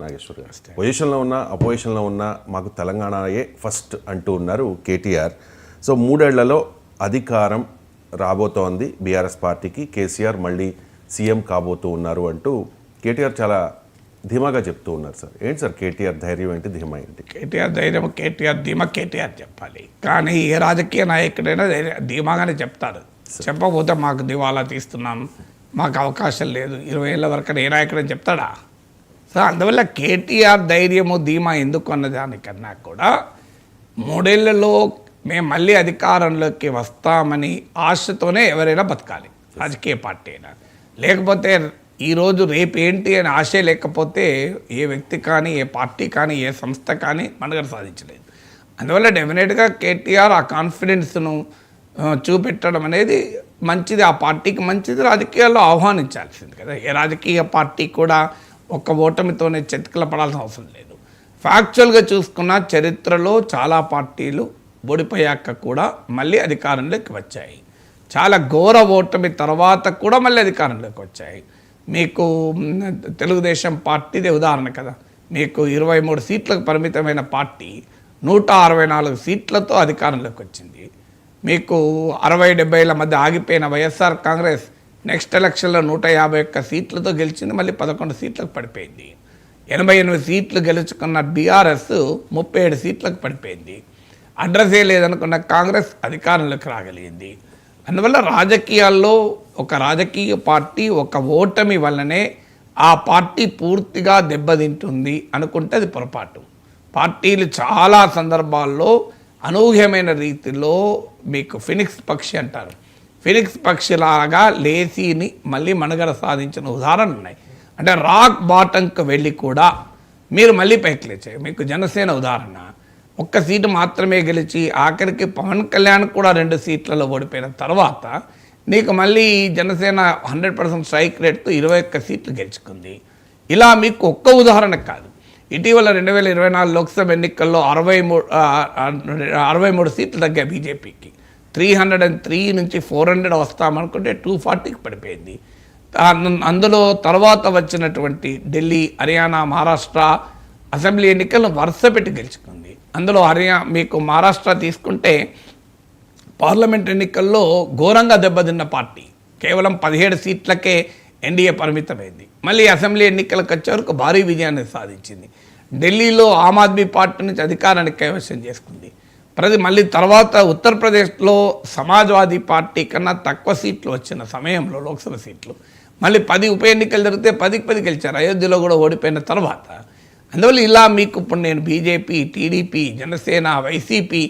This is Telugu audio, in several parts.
నాగేశ్వర్ గారు పొజిషన్లో ఉన్న అపోజిషన్లో ఉన్న మాకు తెలంగాణయే ఫస్ట్ అంటూ ఉన్నారు కేటీఆర్. సో 3 ఏళ్లలో అధికారం రాబోతోంది బీఆర్ఎస్ పార్టీకి, కేసీఆర్ మళ్ళీ సీఎం కాబోతూ ఉన్నారు అంటూ కేటీఆర్ చాలా ధీమాగా చెప్తూ ఉన్నారు. సార్ ఏంటి సార్ కేటీఆర్ ధైర్యం ఏంటి, ధీమా ఏంటి? కేటీఆర్ ధైర్యం, కేటీఆర్ ధీమా కేటీఆర్ చెప్పాలి. కానీ ఏ రాజకీయ నాయకుడైనా ధీమాగానే చెప్తారు. చెప్పకపోతే మాకు దివాలా తీస్తున్నాం, మాకు అవకాశం లేదు, 20 ఏళ్ళ వరకు ఏ నాయకుడని చెప్తాడా? సో అందువల్ల కేటీఆర్ ధైర్యము ధీమా ఎందుకు అన్నదానికన్నా కూడా 3 ఏళ్లలో మేము మళ్ళీ అధికారంలోకి వస్తామని ఆశతోనే ఎవరైనా బతకాలి, రాజకీయ పార్టీ అయినా. లేకపోతే ఈరోజు రేపు ఏంటి అని ఆశ లేకపోతే ఏ వ్యక్తి కానీ, ఏ పార్టీ కానీ, ఏ సంస్థ కానీ మనుగడ సాధించలేదు. అందువల్ల డెఫినెట్గా కేటీఆర్ ఆ కాన్ఫిడెన్స్ను చూపెట్టడం అనేది మంచిది, ఆ పార్టీకి మంచిది, రాజకీయాల్లో ఆహ్వానించాల్సింది కదా. ఏ రాజకీయ పార్టీ కూడా ఒక్క ఓటమితోనే చతికిల పడాల్సిన అవసరం లేదు. ఫ్యాక్చువల్గా చూసుకున్న చరిత్రలో చాలా పార్టీలు ఓడిపోయాక కూడా మళ్ళీ అధికారంలోకి వచ్చాయి. చాలా ఘోర ఓటమి తర్వాత కూడా మళ్ళీ అధికారంలోకి వచ్చాయి. మీకు తెలుగుదేశం పార్టీదే ఉదాహరణ కదా. మీకు 23 సీట్లకు పరిమితమైన పార్టీ 164 సీట్లతో అధికారంలోకి వచ్చింది. మీకు 60-70ల మధ్య ఆగిపోయిన వైఎస్ఆర్ కాంగ్రెస్ నెక్స్ట్ ఎలక్షన్లో 151 సీట్లతో గెలిచింది, మళ్ళీ 11 సీట్లకు పడిపోయింది. 88 సీట్లు గెలుచుకున్న బీఆర్ఎస్ 37 సీట్లకు పడిపోయింది. అడ్రస్సే లేదనుకున్న కాంగ్రెస్ అధికారంలోకి రాగలిగింది. అందువల్ల రాజకీయాల్లో ఒక రాజకీయ పార్టీ ఒక ఓటమి వల్లనే ఆ పార్టీ పూర్తిగా దెబ్బతింటుంది అనుకుంటే అది పొరపాటు. పార్టీలు చాలా సందర్భాల్లో అనూహ్యమైన రీతిలో మీకు ఫినిక్స్ పక్షి అంటారు, ఫినిక్స్ పక్షిలాగా లేసీని మళ్ళీ మనుగడ సాధించిన ఉదాహరణలు ఉన్నాయి. అంటే రాక్ బాటంకు వెళ్ళి కూడా మీరు మళ్ళీ పైకి లేచారు. మీకు జనసేన ఉదాహరణ, 1 సీటు మాత్రమే గెలిచి ఆఖరికి పవన్ కళ్యాణ్ కూడా 2 సీట్లలో ఓడిపోయిన తర్వాత నీకు మళ్ళీ జనసేన 100% స్ట్రైక్ రేట్తో 21 సీట్లు గెలుచుకుంది. ఇలా మీకు ఒక్క ఉదాహరణ కాదు. ఇటీవల 2024 లోక్సభ ఎన్నికల్లో 63 సీట్లు తగ్గాయి బీజేపీకి. 303 నుంచి 400 వస్తామనుకుంటే 240కి పడిపోయింది. అందులో తర్వాత వచ్చినటువంటి ఢిల్లీ, హర్యానా, మహారాష్ట్ర అసెంబ్లీ ఎన్నికలను వరుస పెట్టి గెలుచుకుంది. అందులో మీకు మహారాష్ట్ర తీసుకుంటే పార్లమెంట్ ఎన్నికల్లో ఘోరంగా దెబ్బతిన్న పార్టీ, కేవలం 17 సీట్లకే ఎన్డీఏ పరిమితమైంది. మళ్ళీ అసెంబ్లీ ఎన్నికలకు వచ్చే వరకు భారీ విజయాన్ని సాధించింది. ఢిల్లీలో ఆమ్ ఆద్మీ పార్టీ నుంచి అధికారాన్ని కైవసం చేసుకుంది. మళ్ళీ తర్వాత ఉత్తరప్రదేశ్లో సమాజ్వాదీ పార్టీ కన్నా తక్కువ సీట్లు వచ్చిన సమయంలో లోక్సభ సీట్లు మళ్ళీ 10 ఉప ఎన్నికలు జరిగితే 10కి 10 గెలిచారు. అయోధ్యలో కూడా ఓడిపోయిన తర్వాత. అందువల్ల ఇలా మీకు ఇప్పుడు నేను బీజేపీ, టీడీపీ, జనసేన, వైసీపీ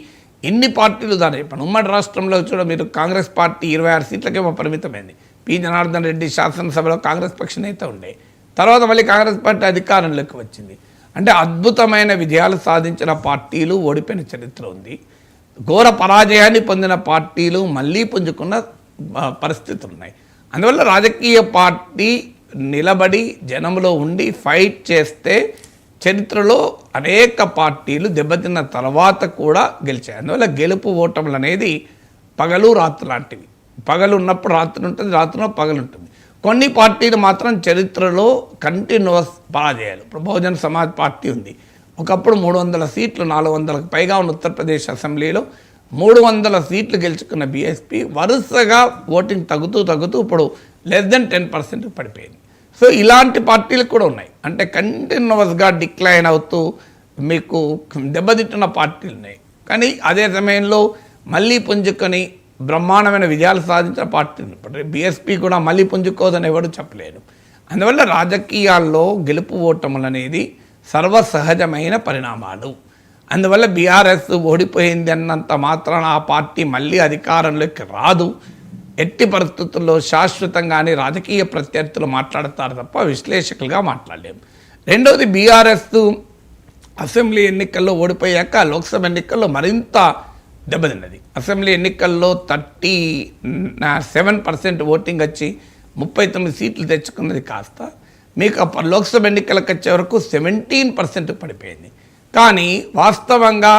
ఎన్ని పార్టీలు దాని చెప్పాను. ఉమ్మడి రాష్ట్రంలో చూడ మీరు కాంగ్రెస్ పార్టీ 26 సీట్లకేమో పరిమితమైంది. పి జనార్దన్ రెడ్డి శాసనసభలో కాంగ్రెస్ పక్ష నేత ఉండే, తర్వాత మళ్ళీ కాంగ్రెస్ పార్టీ అధికారంలోకి వచ్చింది. అంటే అద్భుతమైన విజయాలు సాధించిన పార్టీలు ఓడిపోయిన చరిత్ర ఉంది. ఘోర పరాజయాన్ని పొందిన పార్టీలు మళ్ళీ పుంజుకున్న పరిస్థితులు ఉన్నాయి. అందువల్ల రాజకీయ పార్టీ నిలబడి జనంలో ఉండి ఫైట్ చేస్తే చరిత్రలో అనేక పార్టీలు దెబ్బతిన్న తర్వాత కూడా గెలిచాయి. అందువల్ల గెలుపు ఓటములు అనేది పగలు రాత్రి లాంటివి. పగలు ఉన్నప్పుడు రాత్రి ఉంటుంది, రాత్రిలో పగలు ఉంటుంది. కొన్ని పార్టీలు మాత్రం చరిత్రలో కంటిన్యూస్ పరాజయాలు. ఇప్పుడు బహుజన్ సమాజ్ పార్టీ ఉంది, ఒకప్పుడు 300 సీట్లు, 400కు పైగా ఉన్న ఉత్తరప్రదేశ్ అసెంబ్లీలో 300 సీట్లు గెలుచుకున్న బీఎస్పీ వరుసగా ఓటింగ్ తగ్గుతూ ఇప్పుడు <10% పడిపోయింది. సో ఇలాంటి పార్టీలు కూడా ఉన్నాయి. అంటే కంటిన్యూస్గా డిక్లైన్ అవుతూ మీకు దెబ్బతింటున్న పార్టీలు ఉన్నాయి. కానీ అదే సమయంలో మళ్ళీ పుంజుకొని బ్రహ్మాండమైన విజయాలు సాధించిన పార్టీలు. ఇప్పుడు బీఎస్పీ కూడా మళ్ళీ పుంజుకోదని ఎవరు చెప్పలేరు. అందువల్ల రాజకీయాల్లో గెలుపు ఓటములు అనేది సర్వసహజమైన పరిణామాలు. అందువల్ల బీఆర్ఎస్ ఓడిపోయింది అన్నంత మాత్రాన ఆ పార్టీ మళ్ళీ అధికారంలోకి రాదు. ఎట్టి పరిస్థితుల్లో శాశ్వతంగానే రాజకీయ ప్రత్యర్థులు మాట్లాడతారు తప్ప విశ్లేషకులుగా మాట్లాడలేము. రెండవది, బీఆర్ఎస్ అసెంబ్లీ ఎన్నికల్లో ఓడిపోయాక లోక్సభ ఎన్నికల్లో మరింత దెబ్బతిన్నది. అసెంబ్లీ ఎన్నికల్లో 37% ఓటింగ్ వచ్చి 39 సీట్లు తెచ్చుకున్నది కాస్త మీకు లోక్సభ ఎన్నికలకు వచ్చే వరకు 17% పడిపోయింది. కానీ వాస్తవంగా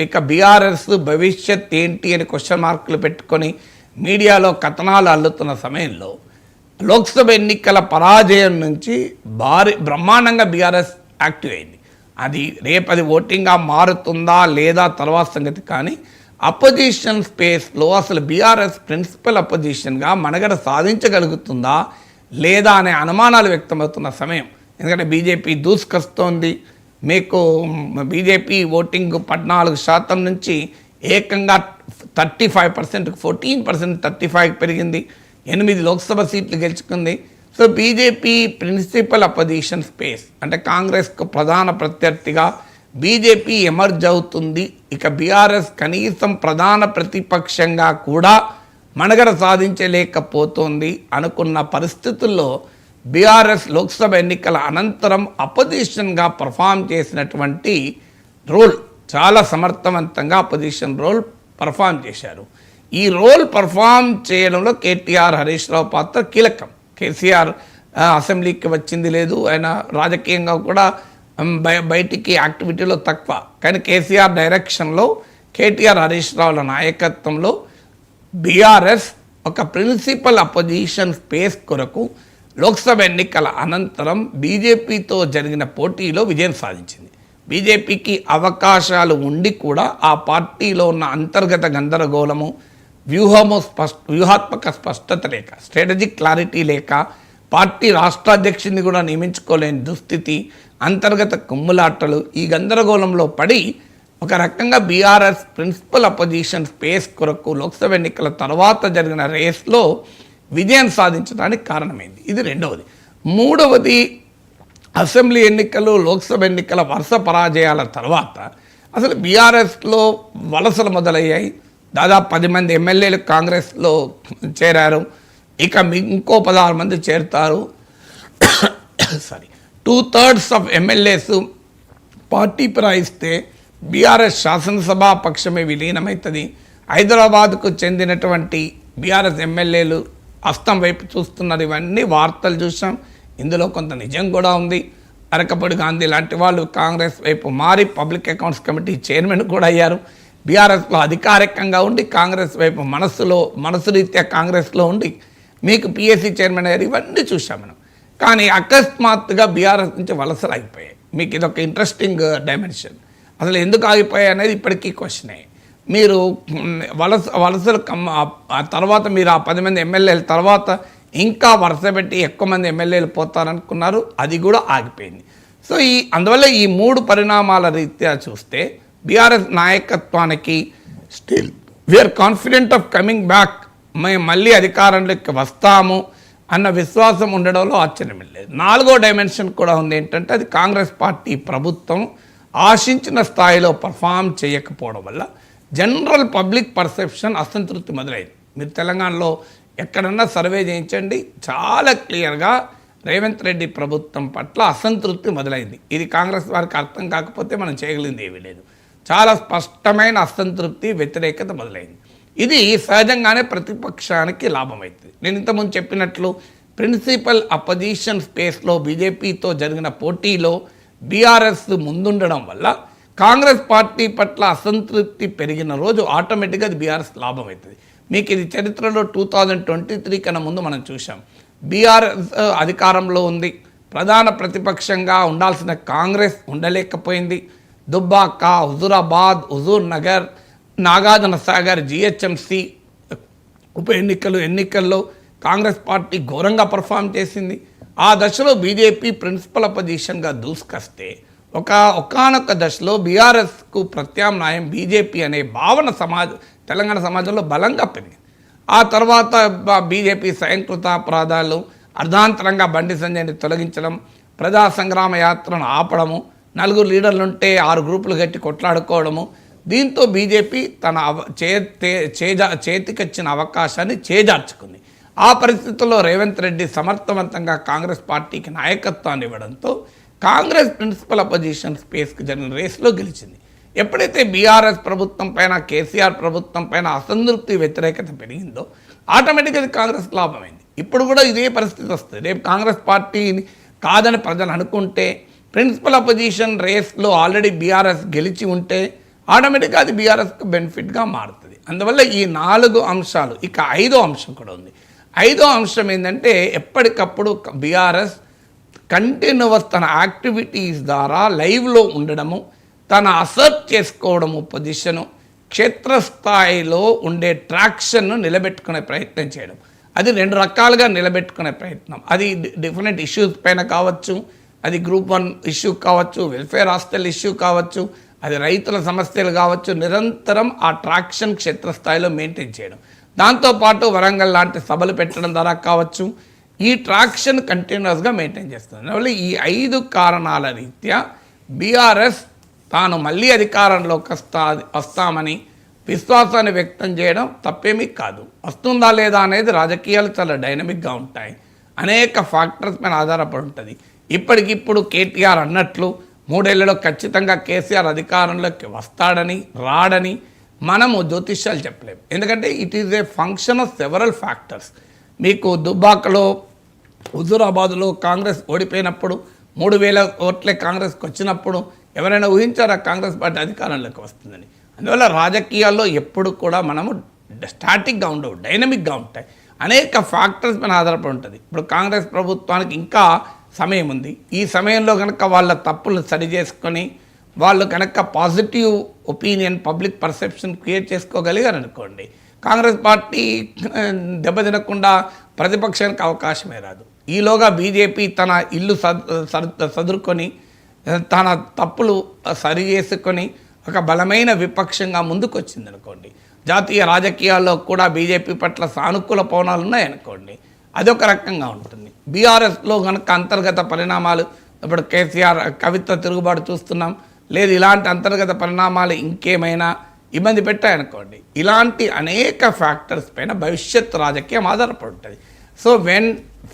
ఇక బీఆర్ఎస్ భవిష్యత్ ఏంటి అని క్వశ్చన్ మార్కులు పెట్టుకొని మీడియాలో కథనాలు అల్లుతున్న సమయంలో లోక్సభ ఎన్నికల పరాజయం నుంచి బ్రహ్మాండంగా బీఆర్ఎస్ యాక్టివ్ అయింది. అది రేపది ఓటింగ్గా మారుతుందా లేదా తర్వాత సంగతి. కానీ అపోజిషన్ స్పేస్లో అసలు బీఆర్ఎస్ ప్రిన్సిపల్ అపోజిషన్గా మనుగడ సాధించగలుగుతుందా లేదా అనే అనుమానాలు వ్యక్తమవుతున్న సమయం. ఎందుకంటే బీజేపీ దూసుకొస్తోంది. మీకు బీజేపీ ఓటింగ్ 14% నుంచి ఏకంగా 35%, 14%, 35 పెరిగింది. 8 లోక్సభ సీట్లు గెలుచుకుంది. So BJP principal opposition space అంటే కాంగ్రెస్కు ప్రధాన ప్రత్యర్థిగా బీజేపీ ఎమర్జ్ అవుతుంది. ఇక బీఆర్ఎస్ కనీసం ప్రధాన ప్రతిపక్షంగా కూడా మనుగడ సాధించలేకపోతుంది అనుకున్న పరిస్థితుల్లో బీఆర్ఎస్ లోక్సభ ఎన్నికల అనంతరం అపోజిషన్గా పర్ఫామ్ చేసినటువంటి రోల్ చాలా సమర్థవంతంగా అపోజిషన్ రోల్ పర్ఫామ్ చేశారు. ఈ రోల్ పర్ఫామ్ చేయడంలో కేటీఆర్, హరీష్ రావు పాత్ర కీలకం. కేసీఆర్ అసెంబ్లీకి వచ్చింది లేదు, ఆయన రాజకీయంగా కూడా బయటికి యాక్టివిటీలో తక్కువ. కానీ కేసీఆర్ డైరెక్షన్లో, కేటీఆర్, హరీష్ రావుల నాయకత్వంలో బీఆర్ఎస్ ఒక ప్రిన్సిపల్ అపోజిషన్ స్పేస్ కొరకు లోక్సభ ఎన్నికల అనంతరం బీజేపీతో జరిగిన పోటీలో విజయం సాధించింది. బీజేపీకి అవకాశాలు ఉండి కూడా ఆ పార్టీలో ఉన్న అంతర్గత గందరగోళము, వ్యూహాత్మక స్పష్టత లేక, స్ట్రాటజిక్ క్లారిటీ లేక, పార్టీ రాష్ట్రాధ్యక్షుడిని కూడా నియమించుకోలేని దుస్థితి, అంతర్గత కుమ్ములాటలు, ఈ గందరగోళంలో పడి ఒక రకంగా బీఆర్ఎస్ ప్రిన్సిపల్ అపోజిషన్ స్పేస్ కొరకు లోక్సభ ఎన్నికల తర్వాత జరిగిన రేస్లో విజయం సాధించడానికి కారణమైంది. ఇది రెండవది. మూడవది, అసెంబ్లీ ఎన్నికలు, లోక్సభ ఎన్నికల వరుస పరాజయాల తర్వాత అసలు బీఆర్ఎస్లో వలసలు మొదలయ్యాయి. దాదాపు 10 మంది ఎమ్మెల్యేలు కాంగ్రెస్లో చేరారు. ఇక ఇంకో 16 మంది చేరుతారు. 2/3 ఆఫ్ ఎమ్మెల్యేస్ పార్టీ ఫిరాయిస్తే బీఆర్ఎస్ శాసనసభా పక్షమే విలీనమవుతుంది. హైదరాబాద్కు చెందినటువంటి బీఆర్ఎస్ ఎమ్మెల్యేలు అస్తం వైపు చూస్తున్నారు. ఇవన్నీ వార్తలు చూసాం. ఇందులో కొంత నిజం కూడా ఉంది. అరకపూడి గాంధీ లాంటి వాళ్ళు కాంగ్రెస్ వైపు మారి పబ్లిక్ అకౌంట్స్ కమిటీ చైర్మన్ కూడా అయ్యారు. బీఆర్ఎస్లో అధికారికంగా ఉండి కాంగ్రెస్ వైపు మనసు రీత్యా కాంగ్రెస్లో ఉండి మీకు పిఎస్సి చైర్మన్ అయ్యారు. ఇవన్నీ చూసాం మనం. కానీ అకస్మాత్తుగా బీఆర్ఎస్ నుంచి వలసలు ఆగిపోయాయి. మీకు ఇదొక ఇంట్రెస్టింగ్ డైమెన్షన్. అసలు ఎందుకు ఆగిపోయాయి అనేది ఇప్పటికీ క్వశ్చనే. మీరు వలసలు తర్వాత మీరు ఆ 10 మంది ఎమ్మెల్యేల తర్వాత ఇంకా వరుస పెట్టి ఎక్కువ మంది ఎమ్మెల్యేలు పోతారనుకున్నారు. అది కూడా ఆగిపోయింది. సో అందువల్ల ఈ 3 పరిణామాల రీత్యా చూస్తే బీఆర్ఎస్ నాయకత్వానికి still we're confident of coming back, మేము మళ్ళీ అధికారంలోకి వస్తాము అన్న విశ్వాసం ఉండడంలో ఆశ్చర్యం లేదు. 4వ డైమెన్షన్ కూడా ఉంది. ఏంటంటే అది కాంగ్రెస్ పార్టీ ప్రభుత్వం ఆశించిన స్థాయిలో పర్ఫామ్ చేయకపోవడం వల్ల జనరల్ పబ్లిక్ పర్సెప్షన్ అసంతృప్తి మొదలైంది. మీరు తెలంగాణలో ఎక్కడన్నా సర్వే చేయించండి, చాలా క్లియర్గా రేవంత్ రెడ్డి ప్రభుత్వం పట్ల అసంతృప్తి మొదలైంది. ఇది కాంగ్రెస్ వారికి అర్థం కాకపోతే మనం చేయగలిగింది ఏమీ లేదు. చాలా స్పష్టమైన అసంతృప్తి, వ్యతిరేకత మొదలైంది. ఇది సహజంగానే ప్రతిపక్షానికి లాభమవుతుంది. నేను ఇంతకుముందు చెప్పినట్లు ప్రిన్సిపల్ అపోజిషన్ స్పేస్లో బీజేపీతో జరిగిన పోటీలో బీఆర్ఎస్ ముందుండడం వల్ల కాంగ్రెస్ పార్టీ పట్ల అసంతృప్తి పెరిగిన రోజు ఆటోమేటిక్గా అది బీఆర్ఎస్ లాభం అవుతుంది. మీకు ఇది చరిత్రలో 2023 కన్నా ముందు మనం చూసాం. బీఆర్ఎస్ అధికారంలో ఉంది, ప్రధాన ప్రతిపక్షంగా ఉండాల్సిన కాంగ్రెస్ ఉండలేకపోయింది. దుబ్బాక, హుజూరాబాద్, హుజూర్ నగర్, నాగార్జున సాగర్, జిహెచ్ఎంసి ఉప ఎన్నికల్లో కాంగ్రెస్ పార్టీ ఘోరంగా పర్ఫామ్ చేసింది. ఆ దశలో బీజేపీ ప్రిన్సిపల్ అపోజిషన్గా దూసుకొస్తే ఒకానొక దశలో బీఆర్ఎస్కు ప్రత్యామ్నాయం బీజేపీ అనే భావన తెలంగాణ సమాజంలో బలంగా పెరిగింది. ఆ తర్వాత బీజేపీ స్వయంకృత అపరాధాలు, అర్ధాంతరంగా బండి సంజయ్ని తొలగించడం, ప్రజా సంగ్రామ యాత్రను ఆపడము, 4 లీడర్లుంటే 6 గ్రూపులు కట్టి కొట్లాడుకోవడము, దీంతో బీజేపీ తన చేతికొచ్చిన అవకాశాన్ని చేజార్చుకుంది. ఆ పరిస్థితుల్లో రేవంత్ రెడ్డి సమర్థవంతంగా కాంగ్రెస్ పార్టీకి నాయకత్వాన్ని ఇవ్వడంతో కాంగ్రెస్ ప్రిన్సిపల్ అపోజిషన్ స్పేస్కి జరిగిన రేస్లో గెలిచింది. ఎప్పుడైతే బీఆర్ఎస్ ప్రభుత్వం పైన, కేసీఆర్ ప్రభుత్వం పైన అసంతృప్తి, వ్యతిరేకత పెరిగిందో ఆటోమేటిక్గా కాంగ్రెస్ లాభమైంది. ఇప్పుడు కూడా ఇదే పరిస్థితి వస్తుంది. రేపు కాంగ్రెస్ పార్టీని కాదని ప్రజలు అనుకుంటే, ప్రిన్సిపల్ అపోజిషన్ రేస్లో ఆల్రెడీ బీఆర్ఎస్ గెలిచి ఉంటే ఆటోమేటిక్గా అది బీఆర్ఎస్కి బెనిఫిట్గా మారుతుంది. అందువల్ల ఈ 4 అంశాలు. ఇక 5వ అంశం కూడా ఉంది. 5వ అంశం ఏంటంటే ఎప్పటికప్పుడు బీఆర్ఎస్ కంటిన్యూస్ తన యాక్టివిటీస్ ద్వారా లైవ్లో ఉండడము, తన అసర్ట్ చేసుకోవడము పొజిషను, క్షేత్రస్థాయిలో ఉండే ట్రాక్షన్ను నిలబెట్టుకునే ప్రయత్నం చేయడం. అది 2 రకాలుగా నిలబెట్టుకునే ప్రయత్నం. అది డిఫరెంట్ ఇష్యూస్ పైన కావచ్చు, అది గ్రూప్ 1 ఇష్యూ కావచ్చు, వెల్ఫేర్ హాస్టల్ ఇష్యూ కావచ్చు, అది రైతుల సమస్యలు కావచ్చు. నిరంతరం ఆ ట్రాక్షన్ క్షేత్రస్థాయిలో మెయింటైన్ చేయడం. దాంతోపాటు వరంగల్ లాంటి సభలు పెట్టడం ద్వారా కావచ్చు, ఈ ట్రాక్షన్ కంటిన్యూస్గా మెయింటైన్ చేస్తుంది. అందువల్ల ఈ 5 కారణాల రీత్యా బీఆర్ఎస్ తాను మళ్ళీ అధికారంలోకి వస్తామని విశ్వాసాన్ని వ్యక్తం చేయడం తప్పేమీ కాదు. వస్తుందా లేదా అనేది రాజకీయాలు చాలా డైనమిక్గా ఉంటాయి, అనేక ఫ్యాక్టర్స్ పైన ఆధారపడి ఉంటుంది. ఇప్పటికిప్పుడు కేటీఆర్ అన్నట్లు 3 ఏళ్లలో ఖచ్చితంగా కేసీఆర్ అధికారంలోకి వస్తాడని రాడని మనము జ్యోతిష్యాలు చెప్పలేము. ఎందుకంటే it is a function of several factors. మీకు దుబ్బాకలో, హుజూరాబాద్లో కాంగ్రెస్ ఓడిపోయినప్పుడు 3,000 ఓట్లే కాంగ్రెస్కి వచ్చినప్పుడు ఎవరైనా ఊహించారా కాంగ్రెస్ పార్టీ అధికారంలోకి వస్తుందని? అందువల్ల రాజకీయాల్లో ఎప్పుడు కూడా మనము స్టాటిక్గా ఉండవు, డైనమిక్గా ఉంటాయి. అనేక ఫ్యాక్టర్స్ పైన ఆధారపడి ఉంటుంది. ఇప్పుడు కాంగ్రెస్ ప్రభుత్వానికి ఇంకా సమయం ఉంది. ఈ సమయంలో కనుక వాళ్ళ తప్పులు సరి చేసుకొని వాళ్ళు కనుక positive opinion, public perception create చేసుకోగలిగారు అనుకోండి, కాంగ్రెస్ పార్టీ దెబ్బతినకుండా ప్రతిపక్షానికి అవకాశమే రాదు. ఈలోగా బీజేపీ తన ఇల్లు సదురుకొని తన తప్పులు సరి చేసుకొని ఒక బలమైన విపక్షంగా ముందుకు వచ్చింది అనుకోండి, జాతీయ రాజకీయాల్లో కూడా బీజేపీ పట్ల సానుకూల పవనాలు ఉన్నాయనుకోండి, అదొక రకంగా ఉంటుంది. బీఆర్ఎస్లో కనుక అంతర్గత పరిణామాలు, ఇప్పుడు కేసీఆర్ కవిత తిరుగుబాటు చూస్తున్నాం, లేదు ఇలాంటి అంతర్గత పరిణామాలు ఇంకేమైనా ఇబ్బంది పెట్టాయనుకోండి, ఇలాంటి అనేక ఫ్యాక్టర్స్ పైన భవిష్యత్ రాజకీయం ఆధారపడి ఉంటుంది. So when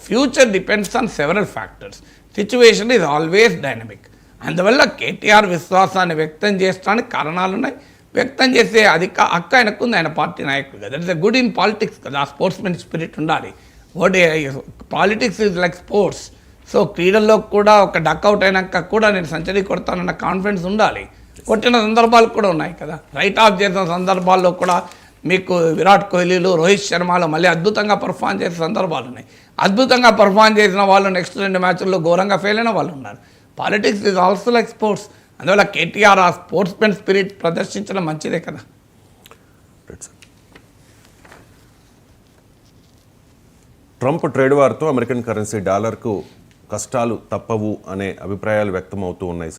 future depends on several factors, situation is always dynamic. అందువల్ల కేటీఆర్ విశ్వాసాన్ని వ్యక్తం చేయడానికి కారణాలు ఉన్నాయి. వ్యక్తం చేసే హక్కు ఆయనకుంది, ఆయన పార్టీ నాయకుడు కదా. That is a good in politics కదా, స్పోర్ట్స్మెన్ స్పిరిట్ ఉండాలి. Politics is like sports. So క్రీడల్లో కూడా ఒక డక్అవుట్ అయినాక కూడా నేను సెంచరీ కొడతానన్న కాన్ఫిడెన్స్ ఉండాలి. కొట్టిన సందర్భాలు కూడా ఉన్నాయి కదా, రైట్ ఆఫ్ చేసిన సందర్భాల్లో కూడా మీకు విరాట్ కోహ్లీలు, రోహిత్ శర్మలు మళ్ళీ అద్భుతంగా పర్ఫామ్ చేసే సందర్భాలు ఉన్నాయి. అద్భుతంగా పర్ఫామ్ చేసిన వాళ్ళు నెక్స్ట్ 2 మ్యాచ్ల్లో ఘోరంగా ఫెయిల్ అయిన వాళ్ళు ఉన్నారు. Politics is also like sports. అందువల్ల కేటీఆర్ ఆ స్పోర్ట్స్మెన్ స్పిరిట్ ప్రదర్శించడం మంచిదే కదా. ట్రంప్ ట్రేడ్ వార్తో అమెరికన్ కరెన్సీ డాలర్కు కష్టాలు తప్పవు అనే అభిప్రాయాలు వ్యక్తమవుతూ ఉన్నాయి.